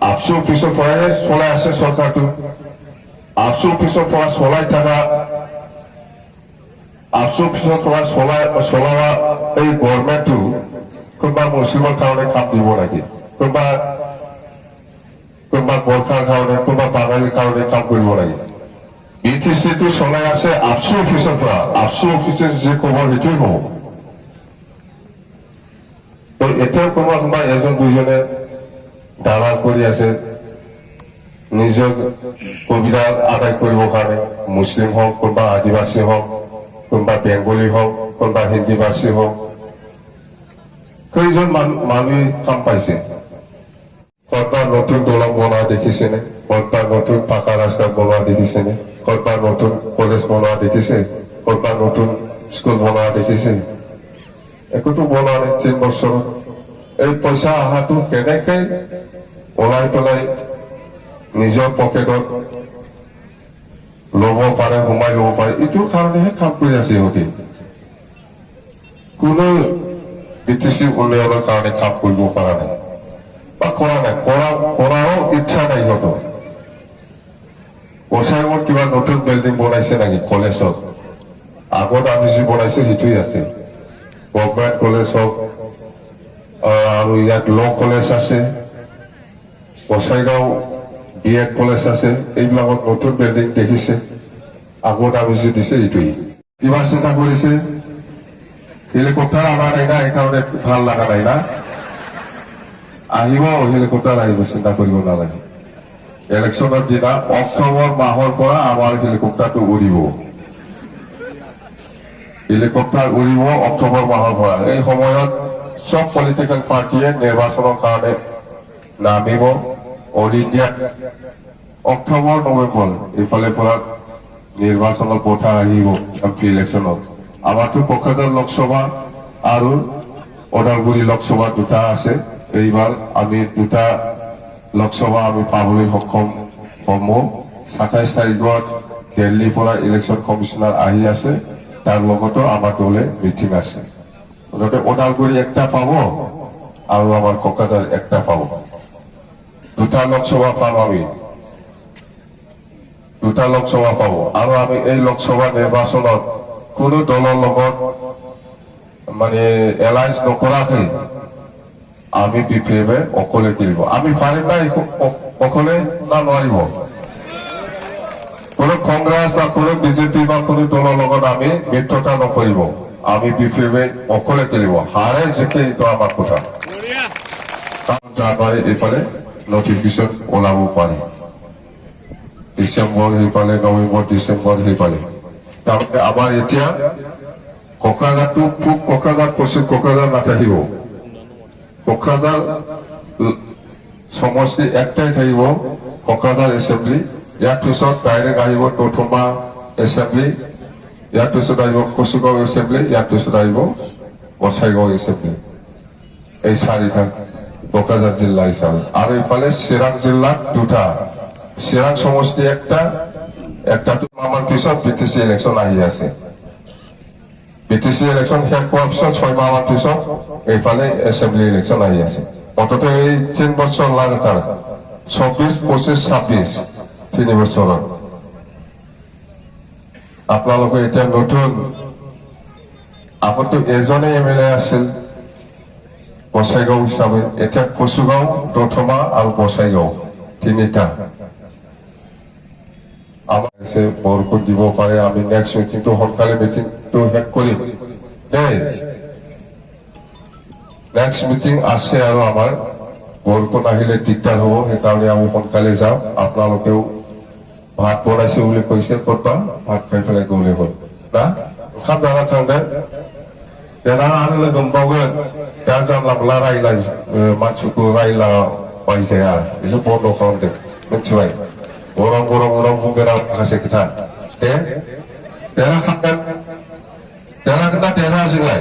ABSU অফিসেৰ পৰে চলাই আছে সৰকাৰটো আবসু অফিসেৰ পৰ চলাই থাকা আবসু অফিসেৰ পৰ চলাবা এই গভৰ্নমেন্টটো কোনোবা মুসলিমৰ কাৰণে কাম দিব নাকি কোনোবা গোৰ্খাৰ কাৰণে কোনোবা বাঙালীৰ কাৰণে কাম কৰিব লাগে বিটিচিটো চলাই আছে আবসু অফিসেৰ পৰা আবসু অফিসে যে খবৰ সেইটোৱে হব তো এতিয়াও কোনোবা এজন দুজনে দালাল কৰি আছে নিজৰ সুবিধা আদায় কৰিবৰ কাৰণে মুছলিম হওক কোনোবা আদিবাসী হওক কোনোবা বেংগলী হওক কোনোবা হিন্দী ভাষী হওক কেইজন মানুহে কাম পাইছে কতবার নতুন দলং বনোৱা দেখিছেনে কতবাৰ নতুন পাকা ৰাস্তা বনোৱা দেখিছেনে কতবাৰ নতুন কলেজ বনোৱা দেখিছে কতবাৰ নতুন স্কুল বনোৱা দেখিছে একোতো বনোৱা নাই 3 বছৰত এই পইচা অহাটো কেনেকৈ ওলাই পেলাই নিজৰ পকেটত ল'ব পাৰে সোমাই ল'ব পাৰে এইটোৰ কাৰণেহে কাম কৰি আছে সিহঁতে কোনো বিটিচি উন্নয়নৰ কাৰণে কাম কৰিব পৰা নাই বা কৰা নাই কৰাও ইচ্ছা নাই সিহঁতৰ গোসাইগাঁৱত কিবা নতুন বিল্ডিং বনাইছে নেকি কলেজত আগত আমি যি বনাইছে সেইটোৱে আছে গভৰ্ণমেণ্ট কলেজ হওক আৰু ইয়াত ল কলেজ আছে গোসাইগাঁও BEd কলেজ আছে এইবিলাকত নতুন বিল্ডিং দেখিছে আগত আমি যি দিছে এইটোৱেই কিবা চিন্তা কৰিছে হেলিকপ্টাৰ অনা নাই না এইকাৰণে ভাল লগা নাই না আহিব হেলিকপ্টাৰ আহিব চিন্তা কৰিব নালাগে ইলেকশ্যনৰ দিনা অক্টোবৰ মাহৰ পৰা আমাৰ হেলিকপ্টাৰটো উৰিব হেলিকপ্টাৰ উৰিব অক্টোবৰ মাহৰ পৰা এই সময়ত সব পলিটিক্যাল পাৰ্টিয়ে নিৰ্বাচনেৰ কাৰণে নামিব অল ইন্ডিয়া অক্টোবৰ নভেম্বৰ এইফালে পৰা নিৰ্বাচনেৰ কথা আহিব এমপি ইলেকশনত আমাৰতো কোকৰাঝাৰ লোকসভা আৰু ওদালগুৰি লোকসভা দুটা আছে এইবাৰ আমি দুটা লোকসভা আমি পাবলৈ সক্ষম হম 27 তাৰিখত দিল্লীৰ পৰা ইলেকশন কমিশনাৰ আহি আছে তাৰ লগতো আমাৰ দলে মিটিং আছে ওদালগুৰি একটা পাব আৰু আমাৰ কোকৰাঝাৰ একটা পাব দুটা লোকসভা পাম আমি দুটা লোকসভা পাব আৰু আমি এই লোকসভা নিৰ্বাচনত কোনো দলৰ লগত মানে এলায়েন্স নকৰাকৈ আমি বিপিএমে অকলে খেলিব আমি পাৰিম না অকলে না নোৱাৰিব কোনো কংগ্ৰেছ বা কোনো বিজেপি বা কোনো দলৰ লগত আমি মিত্ৰতা নকৰিব আমি বিপিএমে অকলে খেলিব হাৰে জিকে এইটো আমাৰ কথা জানুৱাৰী এইফালে নটিফিকেশ্যন ওলাব পাৰে ডিচেম্বৰ সেইফালে নৱেম্বৰ ডিচেম্বৰ সেইফালে তাৰমানে আমাৰ এতিয়া কোকৰাঝাৰটো পূব কোকৰাঝাৰ পশ্চিম কোকৰাঝাৰ নাথাকিব কোকৰাঝাৰ সমষ্টি একটাই থাকিব কোকৰাঝাৰ এছেম্বলি ইয়াৰ পিছত ডাইৰেক্ট আহিব দৌধমা এছেম্বলি ইয়াৰ পিছত আহিব কচুগাঁও এছেম্বলি ইয়াৰ পিছত আহিব গোসাইগাঁও এছেম্বলি এই চাৰিটা কোকৰাঝাৰ জিলা হিচাপে আৰু এইফালে চিৰাং জিলাত দুটা চিৰাং সমষ্টি একটাটো আমাৰ পিছত বিটিচি ইলেকশ্যন আহি আছে বিটিচি ইলেকশ্যন শেষ হোৱাৰ পিছত 6 মাহৰ পিছত এইফালে এছেম্বলি ইলেকশ্যন আহি আছে অন্ততঃ এই 3 বছৰ লাগাতাৰ 24 25 26 3 বছৰত আপোনালোকে এতিয়া নতুন আগতো এজনে এমএলএ আছিল গোসাইগাঁও হিচাপে এতিয়া কচুগাঁও দৌধমা আৰু গোসাইগাঁও তিনিটা আমাৰ বৰষুণ দিব পাৰে আমি নেক্সট মিটিংটো সোনকালে মিটিংটো শেষ কৰিম দেই নেক্সট মিটিং আছে আৰু আমাৰ বৰষুণ আহিলে দিগদাৰ হ'ব সেইকাৰণে আমি সোনকালে যাম আপোনালোকেও ভাত বনাইছে বুলি কৈছে ক'তবা ভাত খাই পেলাই গ'লে হ'ল না ओंखाम जाना थांदों देना आरो लोगो मोनबावगोन दा जानला मोनला रायलाय मानसिखौ रायलाबायजाया बेखौ बन्द' खालामदो मिथिबाय गरम बुंगोन आं माखासे खोथा दे देरहागोन ना देरहायासैलाय